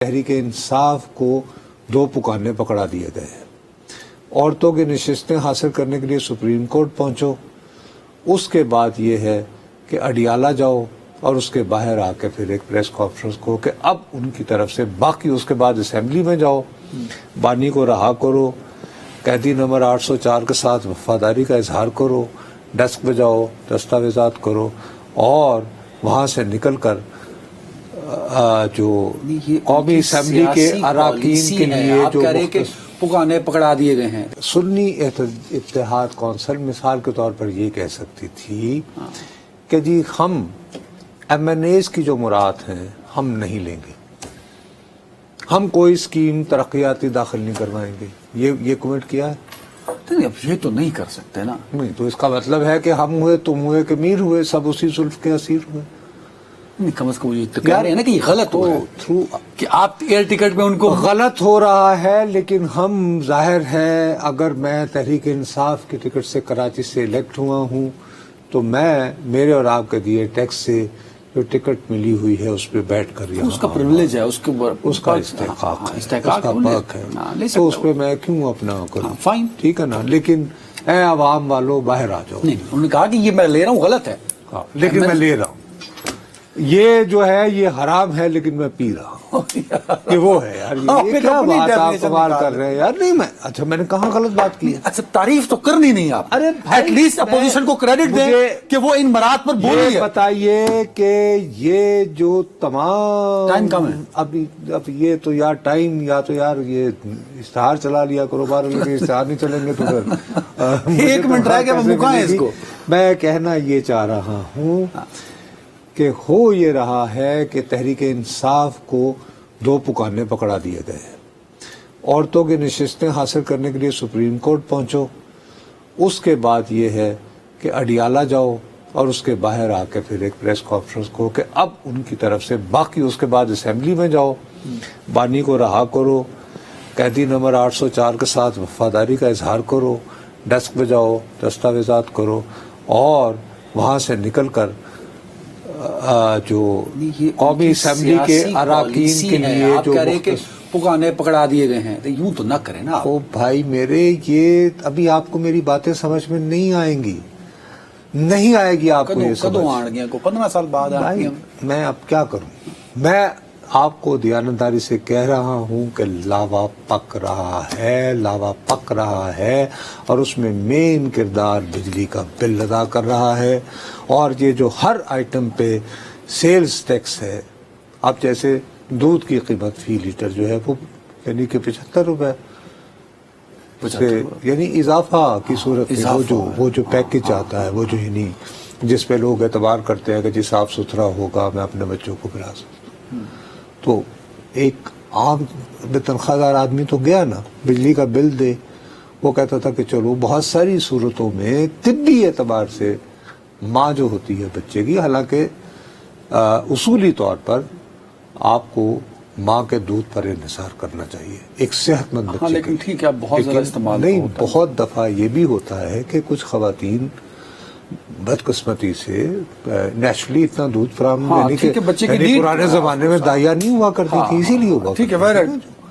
تحریک انصاف کو دو پکانے پکڑا دیے گئے ہیں۔ عورتوں کی نشستیں حاصل کرنے کے لیے سپریم کورٹ پہنچو، اس کے بعد یہ ہے کہ اڈیالہ جاؤ اور اس کے باہر آ کے پھر ایک پریس کانفرنس کو کہ اب ان کی طرف سے باقی اس کے بعد اسمبلی میں جاؤ، بانی کو رہا کرو، قیدی نمبر 804 کے ساتھ وفاداری کا اظہار کرو، ڈسک پہ جاؤ، دستاویزات کرو اور وہاں سے نکل کر جو قومی اسمبلی کے اراکین کے لیے جو پکانے پکڑا دیے گئے ہیں۔ سنی اتحاد کونسل مثال کے طور پر یہ کہہ سکتی تھی کہ جی ہم ایم این ایز کی جو مراد ہیں ہم نہیں لیں گے، ہم کوئی اسکیم ترقیاتی داخل نہیں کروائیں گے، یہ کمنٹ کیا ہے؟ اب یہ تو نہیں کر سکتے نا۔ نہیں تو اس کا مطلب ہے کہ ہم ہوئے، تم ہوئے، کہ میر ہوئے، سب اسی زلف کے اسیر ہوئے۔ کم از کم یہ تو کہہ رہے ہیں نا کہ یہ غلط ہو تھرو کہ آپ ایئر ٹکٹ میں ان کو غلط ہو رہا ہے، لیکن ہم ظاہر ہے اگر میں تحریک انصاف کی ٹکٹ سے کراچی سے الیکٹ ہوا ہوں تو میں میرے اور آپ کے دیے ٹیکس سے جو ٹکٹ ملی ہوئی ہے اس پہ بیٹھ کر یہاں اس کا پرولیج ہے، اس کا استحقاق ہے، اس کا حق ہے، تو اس پہ میں کیوں اپنا کروں؟ فائن، ٹھیک ہے نا، لیکن اے عوام والو باہر آ جاؤ۔ نہیں انہوں نے کہا کہ یہ میں لے رہا ہوں غلط ہے، لیکن میں لے رہا ہوں، یہ جو ہے یہ حرام ہے لیکن میں پی رہا ہوں۔ یہ وہ ہے یار، یہ کیا بات آپ سوال کر رہے ہیں یار؟ نہیں میں اچھا میں نے کہاں غلط بات کی ہے؟ اچھا تعریف تو کرنی نہیں آپ، ارے ایٹ لیسٹ اپوزیشن کو کریڈٹ دیں کہ وہ ان مراد پر بولی ہے۔ بتائیے کہ یہ جو تمام ٹائم کم ہے اب یہ تو یار ٹائم، یا تو یار یہ اشتہار چلا لیا کرو بار، اشتہار نہیں چلیں گے تو پھر 1 منٹ رہ گیا، مکائیں اس کو۔ میں کہنا یہ چاہ رہا ہوں کہ ہو یہ رہا ہے کہ تحریک انصاف کو دو پکانے پکڑا دیے گئے ہیں۔ عورتوں کی نشستیں حاصل کرنے کے لیے سپریم کورٹ پہنچو، اس کے بعد یہ ہے کہ اڈیالہ جاؤ اور اس کے باہر آ کے پھر ایک پریس کانفرنس کو کہ اب ان کی طرف سے باقی اس کے بعد اسمبلی میں جاؤ، بانی کو رہا کرو، قیدی نمبر 804 کے ساتھ وفاداری کا اظہار کرو، ڈسک پہ جاؤ، دستاویزات کرو اور وہاں سے نکل کر جو قومی اسمبلی کے اراکین کے لیے جو پکانے پکڑا دیے گئے ہیں، تو یوں تو نہ کریں نا۔ او بھائی میرے، یہ ابھی آپ کو میری باتیں سمجھ میں نہیں آئیں گی، نہیں آئے گی آپ کو یہ سمجھ۔ کدوں آن گیا کو 15 سال بعد آ گیا۔ میں اب کیا کروں؟ میں آپ کو دیانتداری سے کہہ رہا ہوں کہ لاوا پک رہا ہے، لاوا پک رہا ہے، اور اس میں مین کردار بجلی کا بل ادا کر رہا ہے، اور یہ جو ہر آئٹم پہ سیلز ٹیکس ہے، اب جیسے دودھ کی قیمت فی لیٹر جو ہے وہ یعنی کہ 75 روپے یعنی اضافہ کی صورت میں وہ جو پیکج آتا ہے، وہ جو یعنی جس پہ لوگ اعتبار کرتے ہیں کہ جی صاف ستھرا ہوگا، میں اپنے بچوں کو پلا سکتا ہوں، تو ایک عام تنخواہ دار آدمی تو گیا نا، بجلی کا بل دے، وہ کہتا تھا کہ چلو بہت ساری صورتوں میں طبی اعتبار سے ماں جو ہوتی ہے بچے کی، حالانکہ اصولی طور پر آپ کو ماں کے دودھ پر انحصار کرنا چاہیے ایک صحت مند بچے، لیکن ٹھیک ہے بہت زیادہ استعمال نہیں، بہت دفعہ یہ بھی ہوتا ہے کہ کچھ خواتین بدقسمتی سے نیچرلی اتنا دودھ فراہم، یعنی کہ پرانے زمانے میں دائیا نہیں ہوا کرتی تھی، اسی لیے ہوا، ٹھیک ہے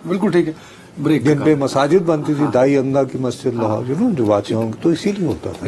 بالکل ٹھیک ہے، جن پہ مساجد بنتی تھی، دائی انگا کی مسجد لہا جو باتیں ہوں گی، تو اسی لیے ہوتا تھا۔